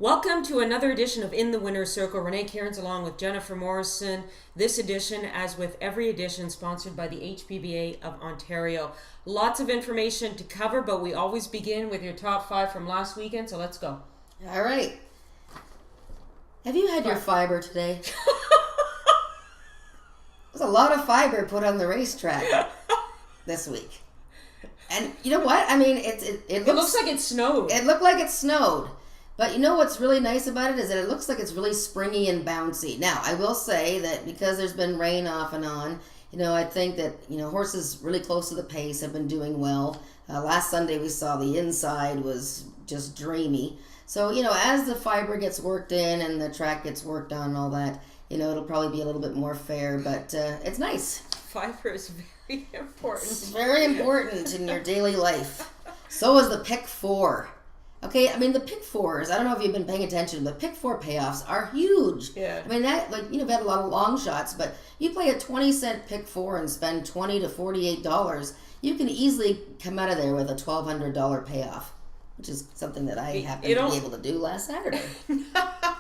Welcome to another edition of In the Winner's Circle. Renee Cairns along with Jennifer Morrison. This edition, as with every edition, sponsored by the HPBA of Ontario. Lots of information to cover, but we always begin with your top five from last weekend, so let's go. All right. Have you had your fiber today? There's a lot of fiber put on the racetrack this week. And you know what? I mean, it looks like it snowed. It looked like it snowed. But you know what's really nice about it is that it looks like it's really springy and bouncy. Now, I will say that because there's been rain off and on, I think that, horses really close to the pace have been doing well. Last Sunday we saw the inside was just dreamy. So, as the fiber gets worked in and the track gets worked on and all that, it'll probably be a little bit more fair, but it's nice. Fiber is very important. It's very important in your daily life. So is the pick four. Okay, I mean, the pick fours, I don't know if you've been paying attention, but pick four payoffs are huge. Yeah. I mean, we've had a lot of long shots, but you play a 20-cent pick four and spend $20 to $48, you can easily come out of there with a $1,200 payoff, which is something that I happened to be able to do last Saturday.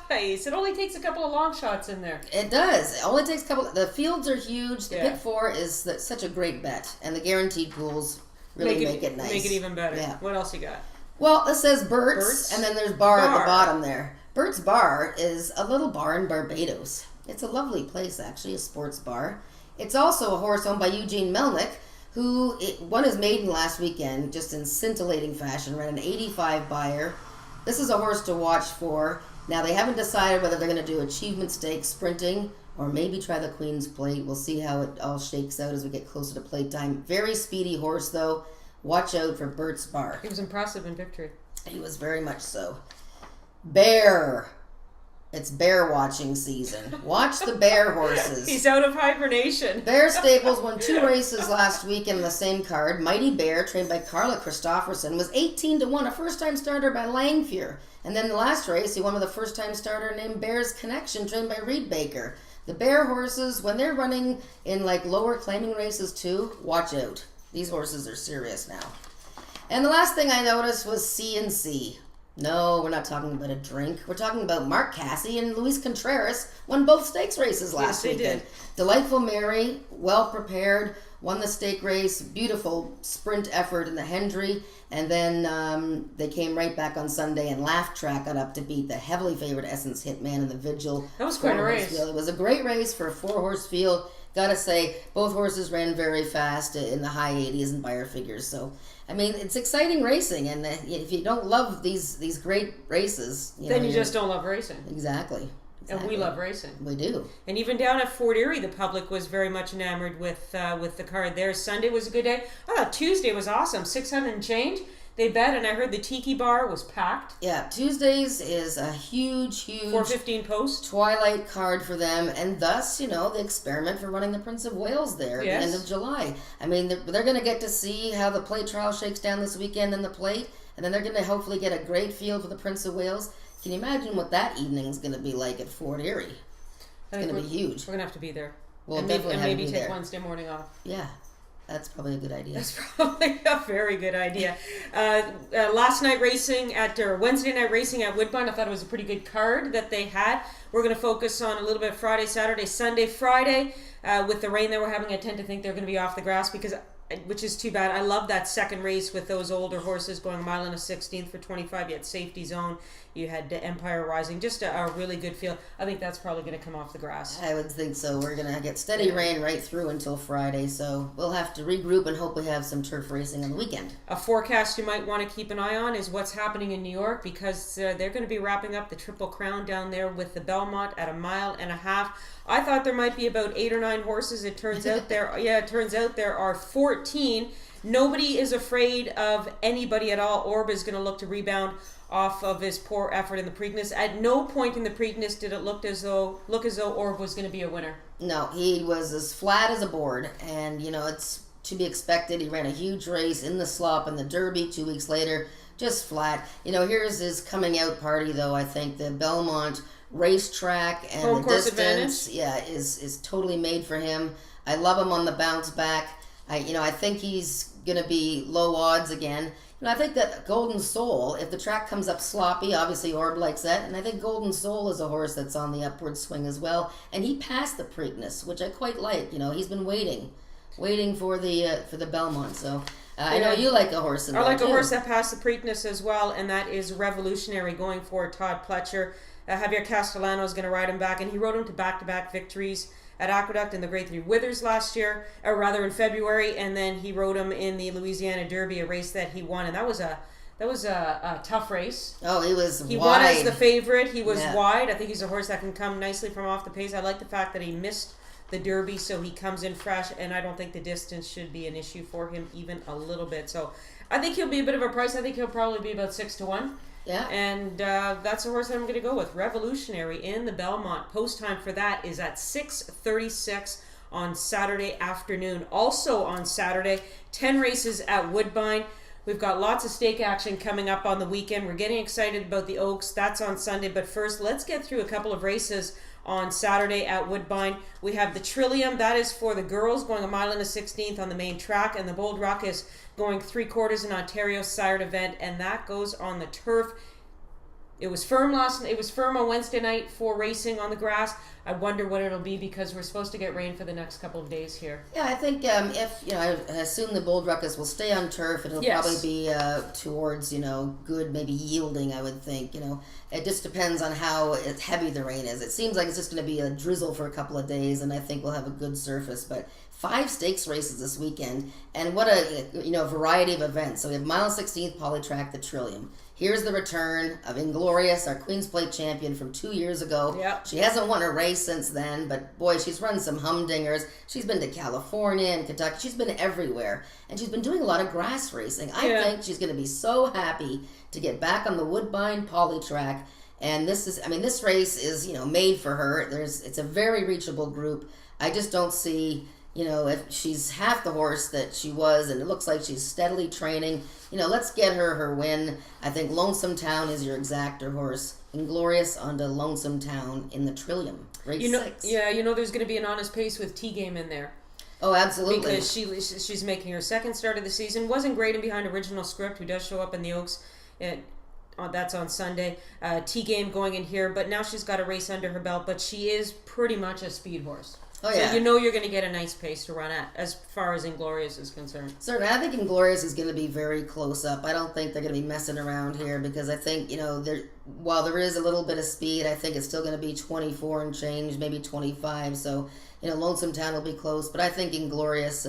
Nice. It only takes a couple of long shots in there. It does. It only takes a couple. The fields are huge. The Yeah. pick four is such a great bet, and the guaranteed pools really make it nice. Make it even better. Yeah. What else you got? Well, it says Bert's, Bert's? and then there's bar at the Bar. bottom there. Bert's Bar is a little bar in Barbados. It's a lovely place, actually, a sports bar. It's also a horse owned by Eugene Melnick, who won his maiden last weekend, just in scintillating fashion, ran an 85 buyer. This is a horse to watch for. Now, they haven't decided whether they're going to do Achievement Stakes sprinting or maybe try the Queen's Plate. We'll see how it all shakes out as we get closer to plate time. Very speedy horse, though. Watch out for Bert's Bar. He was impressive in victory. He was very much so. Bear. It's bear watching season. Watch the bear horses. He's out of hibernation. Bear Stables won 2 races last week in the same card. Mighty Bear, trained by Carla Christofferson, was 18-1, a first-time starter by Langfuhr. And then the last race, he won with a first-time starter named Bear's Connection, trained by Reed Baker. The bear horses, when they're running in lower claiming races too, watch out. These horses are serious now. And the last thing I noticed was C&C. No, we're not talking about a drink. We're talking about Mark Casse and Luis Contreras won both stakes races last weekend. Did. Delightful Mary, well prepared, won the stake race. Beautiful sprint effort in the Hendry. And then they came right back on Sunday, and Laugh Track got up to beat the heavily favored Essence Hitman in the Vigil. That was quite a race. Field. It was a great race for a 4-horse field. Gotta say, both horses ran very fast in the high 80s and buyer figures. So, I mean, it's exciting racing, and if you don't love these great races, then you just don't love racing. Exactly. And we love racing. We do. And even down at Fort Erie, the public was very much enamored with the card there. Sunday was a good day. I thought Tuesday was awesome. 600 and change. They bet, and I heard the Tiki Bar was packed. Yeah, Tuesdays is a huge 4:15 post. twilight card for them, and thus, the experiment for running the Prince of Wales there at the end of July. I mean, they're going to get to see how the plate trial shakes down this weekend in the plate, and then they're going to hopefully get a great field for the Prince of Wales. Can you imagine what that evening is going to be like at Fort Erie? It's going to be huge. We're going to have to be there. We'll and definitely have to maybe be take there. Wednesday morning off. Yeah. That's probably a good idea. That's probably a very good idea. Last night racing Wednesday night racing at Woodbine, I thought it was a pretty good card that they had. We're going to focus on a little bit Friday, Saturday, Sunday. Friday, with the rain that we're having, I tend to think they're going to be off the grass which is too bad. I love that second race with those older horses going a mile and a 16th for 25. You had Safety Zone. You had Empire Rising. Just a really good field. I think that's probably going to come off the grass. I would think so. We're going to get steady rain right through until Friday, so we'll have to regroup and hope we have some turf racing on the weekend. A forecast you might want to keep an eye on is what's happening in New York, because they're going to be wrapping up the Triple Crown down there with the Belmont at a mile and a half. I thought there might be about 8 or 9 horses. It turns out there are 14. Nobody is afraid of anybody at all. Orb is going to look to rebound off of his poor effort in the Preakness. At no point in the Preakness did it look as though Orb was going to be a winner. No, he was as flat as a board, and it's to be expected. He ran a huge race in the slop in the Derby 2 weeks later, just flat. Here's his coming out party, though. I think the Belmont racetrack and home the course distance, advantage. is totally made for him. I love him on the bounce back. I think he's going to be low odds again. And I think that Golden Soul, if the track comes up sloppy, obviously Orb likes that, and I think Golden Soul is a horse that's on the upward swing as well. And he passed the Preakness, which I quite like. You know, he's been waiting for the Belmont. So I know you like a horse in I there like too. a horse that passed the Preakness as well, and that is Revolutionary going for Todd Pletcher. Javier Castellano is going to ride him back, and he rode him to back-to-back victories at Aqueduct in the Grade 3 Withers last year, or rather in February, and then he rode him in the Louisiana Derby, a race that he won, and that was a tough race. Oh, he won as the favorite. He was Yeah. wide. I think he's a horse that can come nicely from off the pace. I like the fact that he missed the Derby, so he comes in fresh, and I don't think the distance should be an issue for him even a little bit. So I think he'll be a bit of a price. I think he'll probably be about 6-1. Yeah. And that's a horse that I'm going to go with. Revolutionary in the Belmont. Post time for that is at 6:36 on Saturday afternoon. Also on Saturday, 10 races at Woodbine. We've got lots of stake action coming up on the weekend. We're getting excited about the Oaks. That's on Sunday. But first, let's get through a couple of races on Saturday at Woodbine. We have the Trillium. That is for the girls, going 1.16 miles on the main track. And the Bold Ruckus going 3/4 in Ontario sired event. And that goes on the turf. It was firm on Wednesday night for racing on the grass. I wonder what it'll be because we're supposed to get rain for the next couple of days here. Yeah, I think I assume the Bold Ruckus will stay on turf. It'll Yes. probably be towards good, maybe yielding. I would think. It just depends on how heavy the rain is. It seems like it's just going to be a drizzle for a couple of days, and I think we'll have a good surface. But 5 stakes races this weekend, and what a variety of events. So we have 1.16 miles Polytrack, the Trillium. Here's the return of Inglorious, our Queen's Plate champion from 2 years ago. Yep. She hasn't won a race since then, but boy, she's run some humdingers. She's been to California and Kentucky. She's been everywhere, and she's been doing a lot of grass racing. I think she's going to be so happy to get back on the Woodbine Polytrack. And this race is made for her. It's a very reachable group. I just don't see. If she's half the horse that she was, and it looks like she's steadily training, let's get her win. I think Lonesome Town is your exactor horse. Inglorious onto Lonesome Town in the Trillium. Race 6. Yeah, there's going to be an honest pace with T-Game in there. Oh, absolutely. Because she's making her second start of the season. Wasn't great in behind Original Script, who does show up in the Oaks. That's on Sunday. T-Game going in here, but now she's got a race under her belt, but she is pretty much a speed horse. Oh, yeah. So you're going to get a nice pace to run at as far as Inglorious is concerned. Certainly. I think Inglorious is going to be very close up. I don't think they're going to be messing around here because I think, while there is a little bit of speed, I think it's still going to be 24 and change, maybe 25. So, Lonesome Town will be close. But I think Inglorious,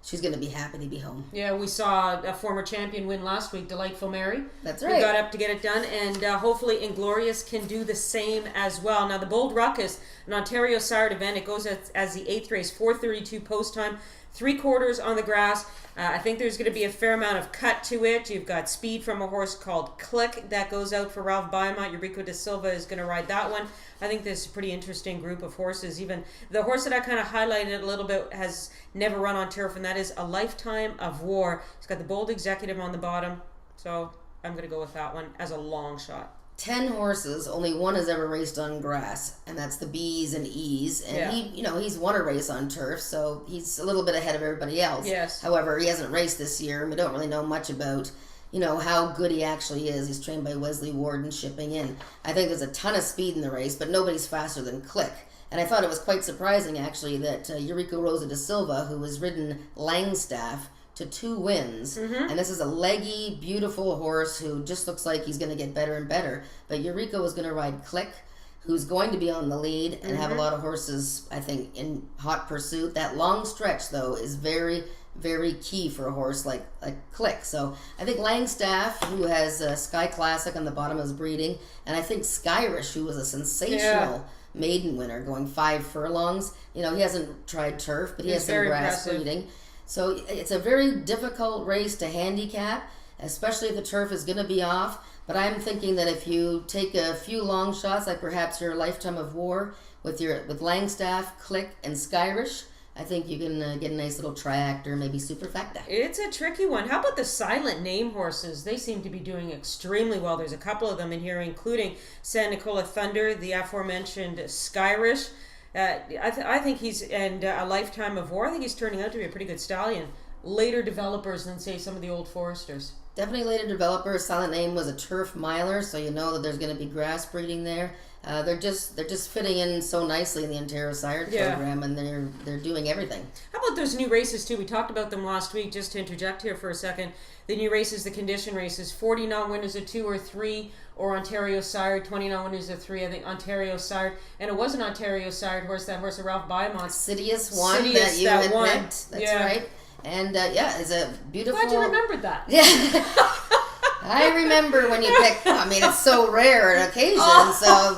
she's going to be happy to be home. Yeah, we saw a former champion win last week, Delightful Mary. That's right. Who got up to get it done, and hopefully Inglorious can do the same as well. Now, the Bold Ruckus, an Ontario sired event, it goes as the 8th race, 4:32 post time, 3/4 on the grass. I think there's going to be a fair amount of cut to it. You've got speed from a horse called Click that goes out for Ralph Biamont. Eurico da Silva is going to ride that one. I think this is a pretty interesting group of horses. Even the horse that I kind of highlighted a little bit has never run on turf, and that is A Lifetime of War. It's got the Bold Executive on the bottom, so I'm going to go with that one as a long shot. 10 horses, only one has ever raced on grass, and that's the B's and E's. And he's won a race on turf, so he's a little bit ahead of everybody else. Yes. However, he hasn't raced this year, and we don't really know much about, how good he actually is. He's trained by Wesley Warden shipping in. I think there's a ton of speed in the race, but nobody's faster than Click. And I thought it was quite surprising, actually, that Eurico Rosa da Silva, who has ridden Langstaff to 2 wins. Mm-hmm. And this is a leggy, beautiful horse who just looks like he's going to get better and better. But Eurico is going to ride Click, who's going to be on the lead and have a lot of horses, I think, in hot pursuit. That long stretch, though, is very, very key for a horse like Click. So I think Langstaff, who has Sky Classic on the bottom of his breeding, and I think Skyrish, who was a sensational maiden winner, going 5 furlongs. He hasn't tried turf, but he has some grass breeding. So it's a very difficult race to handicap, especially if the turf is going to be off. But I'm thinking that if you take a few long shots, like perhaps your Lifetime of War with Langstaff, Click, and Skyrish, I think you can get a nice little triact or maybe superfecta. It's a tricky one. How about the silent name horses? They seem to be doing extremely well. There's a couple of them in here, including San Nicola Thunder, the aforementioned Skyrish. I think he's, and A Lifetime of War, I think he's turning out to be a pretty good stallion. Later developers than, say, some of the Old Foresters. Definitely later developer. Silent Name was a turf miler, so you know that there's going to be grass breeding there. They're just fitting in so nicely in the Ontario Sire program, and they're doing everything. How about those new races too? We talked about them last week. Just to interject here for a second, the new races, the condition races, 40 non-winners of 2 or 3, or Ontario Sire, 20 non-winners of 3. I think Ontario Sire, and it was an Ontario Sire horse. That horse of Ralph Beaumont. Sidious won that you had picked. That's right. And it's a beautiful. Glad you remembered that. Yeah. I remember when you picked. I mean, it's so rare an occasion, so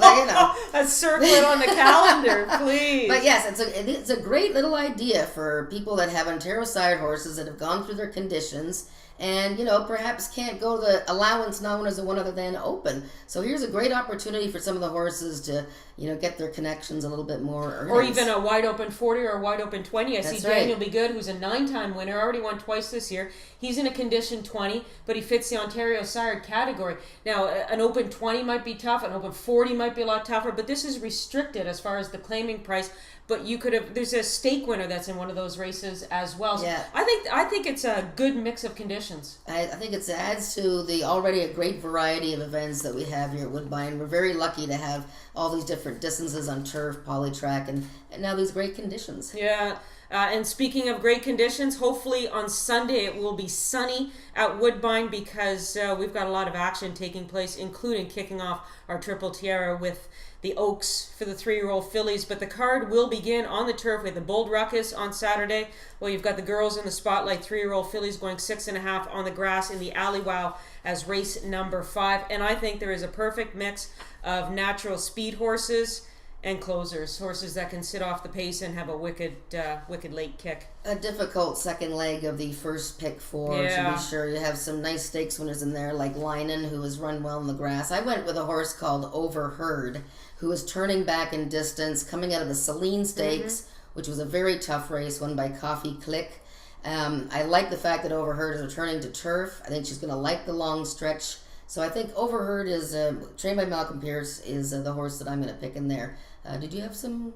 Let's circle it on the calendar, please. But yes, it's a great little idea for people that have Ontario Sire horses that have gone through their conditions, and perhaps can't go to the allowance non-winners of one other than open. So here's a great opportunity for some of the horses to get their connections a little bit more earnings. Or even a wide open 40 or a wide open 20. That's see Daniel Be Good, who's a 9-time winner, already won twice this year. He's in a condition 20, but he fits the Ontario Sire category. Now, an open 20 might be tough, an open 40 might be a lot tougher, but this is restricted as far as the claiming price. But there's a stake winner that's in one of those races as well. So yeah. I think it's a good mix of conditions. I think it adds to the already a great variety of events that we have here at Woodbine. We're very lucky to have all these different distances on turf, polytrack, and now these great conditions. Yeah. And speaking of great conditions, hopefully on Sunday it will be sunny at Woodbine, because we've got a lot of action taking place, including kicking off our Triple Tiara with the Oaks for the 3-year-old fillies. But the card will begin on the turf with the Bold Ruckus on Saturday. Well, you've got the girls in the spotlight, 3-year-old fillies going 6.5 on the grass in the Alley Wow as race number 5. And I think there is a perfect mix of natural speed horses and closers, horses that can sit off the pace and have a wicked late kick. A difficult second leg of the first pick 4, to be sure. You have some nice stakes winners in there, like Linen, who has run well in the grass. I went with a horse called Overheard, who is turning back in distance, coming out of the Celine Stakes, which was a very tough race, won by Coffee Click. I like the fact that Overheard is returning to turf. I think she's going to like the long stretch. So I think Overheard is, trained by Malcolm Pierce, is the horse that I'm going to pick in there. Did you have some?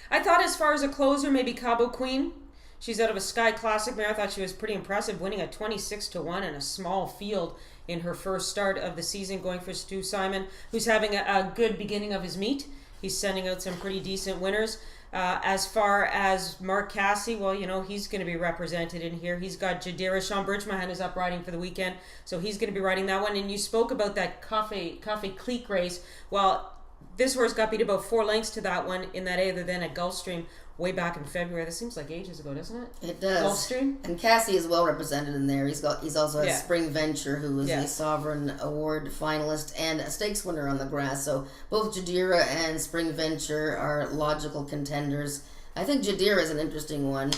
I thought as far as a closer, maybe Cabo Queen. She's out of a Sky Classic mare. I thought she was pretty impressive, winning at 26-1 in a small field in her first start of the season, going for Stu Simon, who's having a good beginning of his meet. He's sending out some pretty decent winners. As far as Mark Casse, well, he's going to be represented in here. He's got Jadira. Sean Bridgman is up riding for the weekend, so he's going to be riding that one. And you spoke about that Coffee Clique race. Well, this horse got beat about 4 lengths to that one in that other than at Gulfstream way back in February. That seems like ages ago, doesn't it? It does. Gulfstream. And Casse is well represented in there. He's also has Spring Venture, who was a Sovereign Award finalist and a stakes winner on the grass. So both Jadira and Spring Venture are logical contenders. I think Jadira is an interesting one.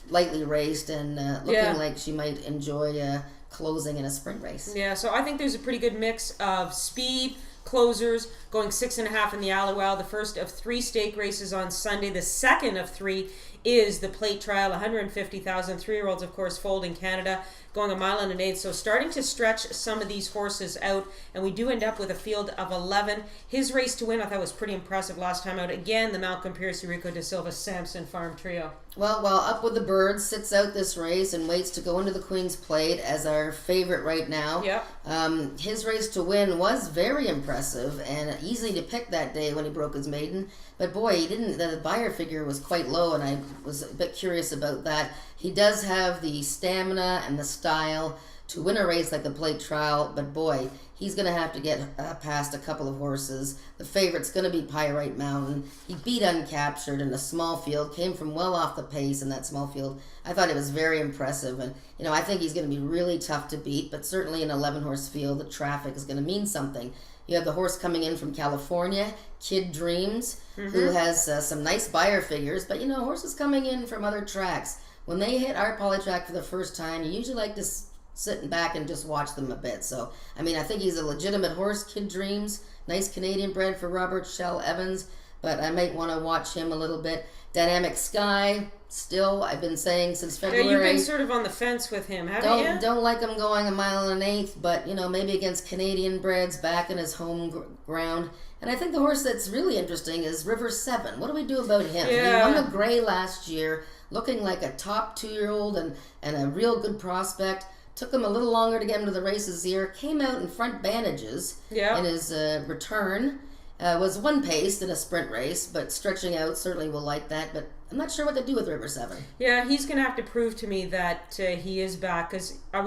Lightly raced and looking like she might enjoy closing in a sprint race. Yeah, so I think there's a pretty good mix of speed, closers, going 6.5 in the Aliwal. The first of 3 stake races on Sunday. The second of 3 is the plate trial, 150,000 3-year-olds, of course, foaled in Canada, going 1.1 miles. So starting to stretch some of these horses out, and we do end up with a field of 11. His race to win, I thought, was pretty impressive last time out. Again, the Malcolm Pierce, Rico De Silva, Samson Farm trio. Well, Up With the Birds sits out this race and waits to go into the Queen's Plate as our favorite right now. Yep. His race to win was very impressive and easy to pick that day when he broke his maiden. But boy, he didn't. The buyer figure was quite low, and I was a bit curious about that. He does have the stamina and the style to win a race like the plate trial, but boy, he's going to have to get past a couple of horses. The favorite's going to be Pyrite Mountain. He beat Uncaptured in a small field, came from well off the pace in that small field. I thought it was very impressive, and I think he's going to be really tough to beat, but certainly in an 11-horse field, the traffic is going to mean something. You have the horse coming in from California, Kid Dreams, who has some nice buyer figures, but horses coming in from other tracks, when they hit our polytrack for the first time, you usually like to sit back and just watch them a bit. So, I think he's a legitimate horse, Kid Dreams, nice Canadian bred for Robert Shell Evans, but I might want to watch him a little bit. Dynamic Sky, still, I've been saying since February. Yeah, you've been sort of on the fence with him, haven't you? Don't like him going 1.1 miles, but, maybe against Canadian breds back in his home ground. And I think the horse that's really interesting is River 7. What do we do about him? Yeah. He won the Gray last year, looking like a top 2-year-old and a real good prospect. Took him a little longer to get him to the races here. Came out in front bandages Yeah. in his return. Was one paced in a sprint race, but stretching out certainly will like that. But I'm not sure what to do with River 7. Yeah, he's going to have to prove to me that he is back, because I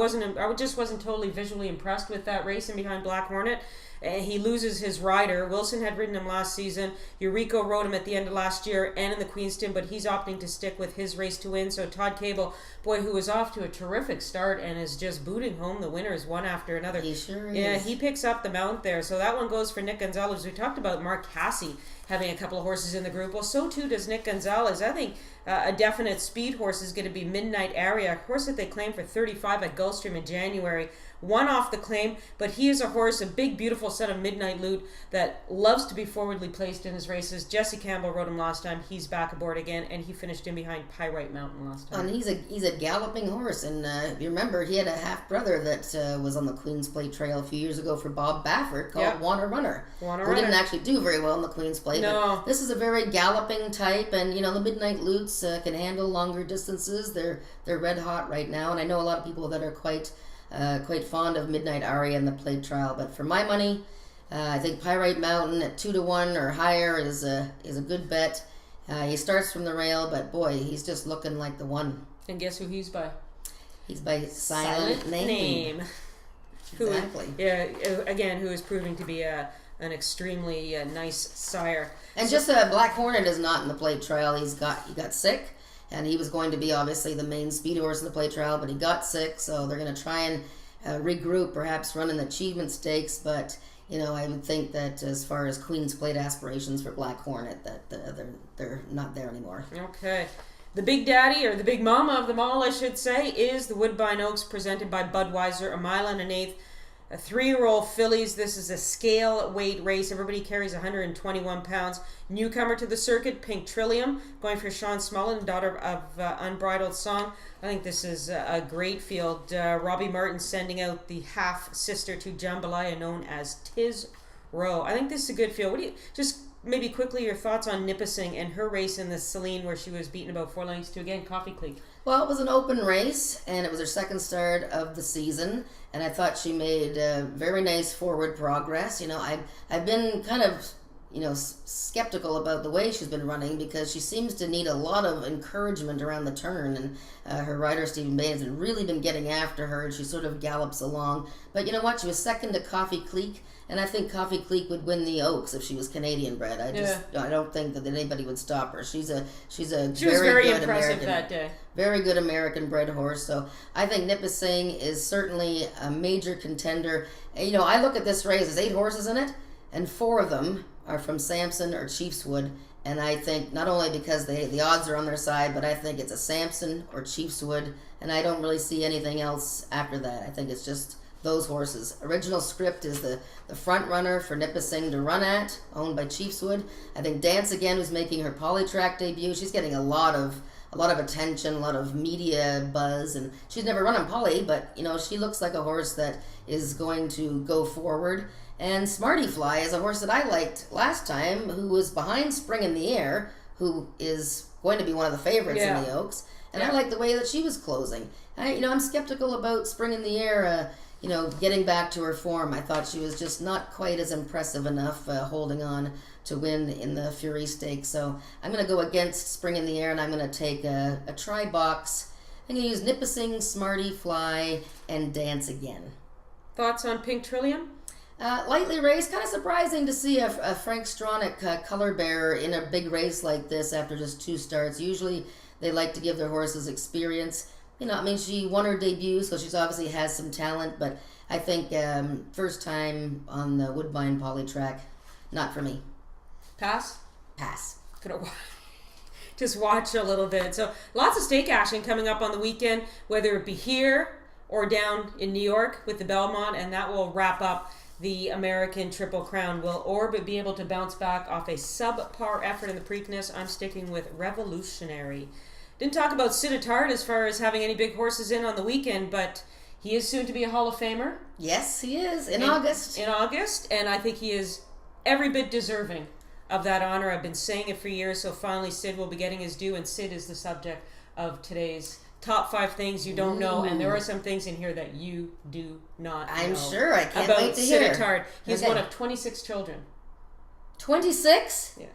just wasn't totally visually impressed with that racing behind Black Hornet. He loses his rider. Wilson had ridden him last season. Eurico rode him at the end of last year and in the Queenston, but he's opting to stick with his race to win. So Todd Cable, boy, who is off to a terrific start and is just booting home the winners one after another. He sure is. Yeah, he picks up the mount there. So that one goes for Nick Gonzalez. We talked about Mark Casse having a couple of horses in the group. Well, so too does Nick Gonzalez. I think a definite speed horse is going to be Midnight Area, a horse that they claimed for $35 at Gulfstream in January. One off the claim, but he is a horse, a big, beautiful set of Midnight Loot that loves to be forwardly placed in his races. Jesse Campbell rode him last time. He's back aboard again, and he finished in behind Pyrite Mountain last time. And he's a galloping horse, and if you remember, he had a half brother that was on the Queen's Plate Trail a few years ago for Bob Baffert called Wanna Runner. Who didn't actually do very well in the Queen's Plate. No. But this is a very galloping type, and the Midnight Loots can handle longer distances. They're red hot right now, and I know a lot of people that are quite fond of Midnight Aria in the Plate Trial. But for my money, I think Pyrite Mountain at 2-1 or higher is a good bet. He starts from the rail, but boy, he's just looking like the one. And guess who he's by? He's by Silent Name. Exactly. Who is proving to be an extremely nice sire. And just Black Hornet is not in the Plate Trial. He got sick, and he was going to be obviously the main speed horse in the Plate Trial, but he got sick, so they're going to try and regroup, perhaps run an Achievement Stakes. But I would think that as far as Queen's Plate aspirations for Black Hornet, that they're not there anymore. Okay. The big daddy, or the big mama of them all, I should say, is the Woodbine Oaks, presented by Budweiser, 1 1/8 a 3-year-old fillies. This is a scale weight race. Everybody carries 121 pounds. Newcomer to the circuit, Pink Trillium, going for Sean Smullen, daughter of Unbridled Song. I think this is a great field. Robbie Martin sending out the half-sister to Jambalaya, known as Tiz Row. I think this is a good field. What do you, just maybe quickly, your thoughts on Nipissing and her race in the Celine, where she was beaten about 4 lengths to, again, Coffee Creek? Well, it was an open race, and it was her second start of the season, and I thought she made very nice forward progress. I've been kind of, skeptical about the way she's been running, because she seems to need a lot of encouragement around the turn, and her rider, Stephen Bain, has really been getting after her, and she sort of gallops along. But you know what? She was second to Coffee Creek, and I think Coffee Creek would win the Oaks if she was Canadian bred. I don't think that anybody would stop her. She was very good impressive American, that day. Very good American bred horse. So I think Nipissing is certainly a major contender. I look at this race, there's 8 horses in it, and 4 of them are from Samson or Chiefswood. And I think not only because the odds are on their side, but I think it's a Samson or Chiefswood, and I don't really see anything else after that. I think it's just those horses. Original Script is the front runner for Nipissing to run at, owned by Chiefswood. I think Dance Again, who's making her Polytrack debut, she's getting a lot of attention, a lot of media buzz, and she's never run on Poly, but she looks like a horse that is going to go forward. And Smarty Fly is a horse that I liked last time, who was behind Spring in the Air, who is going to be one of the favorites in the Oaks, and I like the way that she was closing. I'm skeptical about Spring in the Air getting back to her form. I thought she was just not quite as impressive enough holding on to win in the Fury Stakes. So I'm going to go against Spring in the Air, and I'm going to take a try box. I'm going to use Nipissing, Smarty Fly, and Dance Again. Thoughts on Pink Trillium? Lightly raced, kind of surprising to see a Frank Stronach color bearer in a big race like this after just 2 starts. Usually they like to give their horses experience. She won her debut, so she's obviously has some talent, but I think first time on the Woodbine Polytrack, not for me. Pass? Pass. Gonna just watch a little bit. So lots of stake action coming up on the weekend, whether it be here or down in New York with the Belmont, and that will wrap up the American Triple Crown. Will Orb be able to bounce back off a subpar effort in the Preakness? I'm sticking with Revolutionary. Didn't talk about Sittard as far as having any big horses in on the weekend, but he is soon to be a Hall of Famer. Yes, he is, in August. In August, and I think he is every bit deserving of that honor. I've been saying it for years, so finally Sid will be getting his due, and Sid is the subject of today's top 5 things you don't know, and there are some things in here that you do not know. I'm sure. I can't about wait to Sid hear. Attard. He's Okay. one of 26 children. 26? Yeah.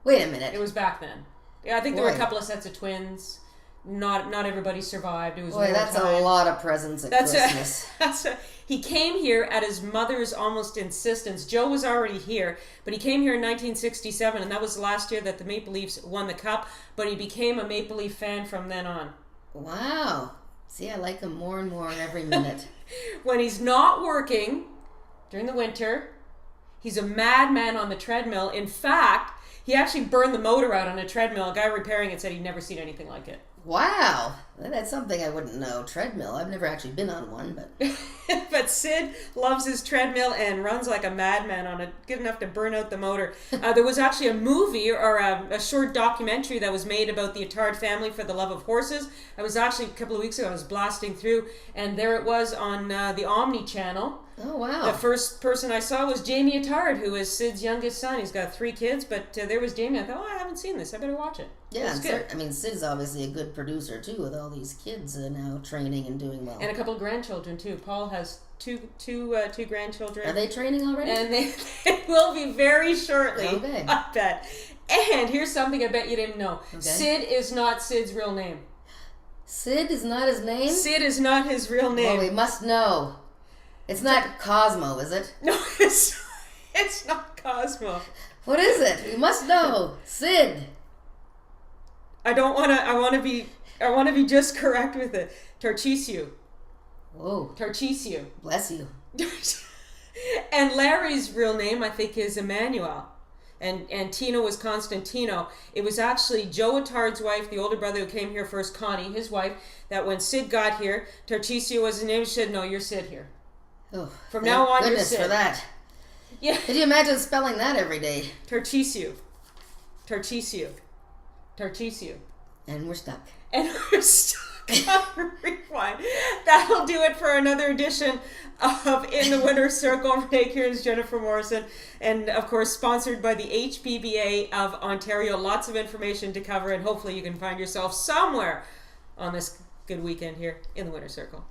Wait a minute. It was back then. Yeah, I think there were a Boy. couple of sets of twins. Not everybody survived. It was Boy, that's a wartime. lot of presents at Christmas. He came here at his mother's almost insistence. Joe was already here, but he came here in 1967, and that was the last year that the Maple Leafs won the cup. But he became a Maple Leaf fan from then on. Wow. See, I like him more and more every minute. When he's not working during the winter, he's a madman on the treadmill. In fact, he actually burned the motor out on a treadmill. A guy repairing it said he'd never seen anything like it. Wow. That's something I wouldn't know. Treadmill. I've never actually been on one, but... But Sid loves his treadmill and runs like a madman on it, good enough to burn out the motor. There was actually a movie or a short documentary that was made about the Attard family for the love of horses. I was actually, a couple of weeks ago, I was blasting through, and there it was on the Omni channel. Oh, wow. The first person I saw was Jamie Attard, who is Sid's youngest son. He's got 3 kids, but there was Jamie. I thought, oh, I haven't seen this. I better watch it. Yeah, It's good. I mean, Sid's obviously a good producer, too, with all these kids now training and doing well. And a couple of grandchildren, too. Paul has two grandchildren. Are they training already? And they will be very shortly. Okay. I bet. And here's something I bet you didn't know. Okay. Sid is not Sid's real name. Sid is not his name? Sid is not his real name. Well, we must know. It's not Cosmo, is it? No, it's not Cosmo. What is it? We must know. Sid. I want to be just correct with it. Tarcísio. Whoa. Tarcísio. Bless you. And Larry's real name, I think, is Emmanuel. And Tino was Constantino. It was actually Joe Attard's wife, the older brother who came here first, Connie, his wife, that when Sid got here, Tarcísio was his name. She said, no, you're Sid here. Oh, From now on, you're goodness Sid. for that. Yeah. Could you imagine spelling that every day? Tarcísio. And we're stuck. And we're stuck on rewind. That'll do it for another edition of In the Winner's Circle. Renee Kieran's Jennifer Morrison. And of course, sponsored by the HPBA of Ontario. Lots of information to cover, and hopefully you can find yourself somewhere on this good weekend here in the Winner's Circle.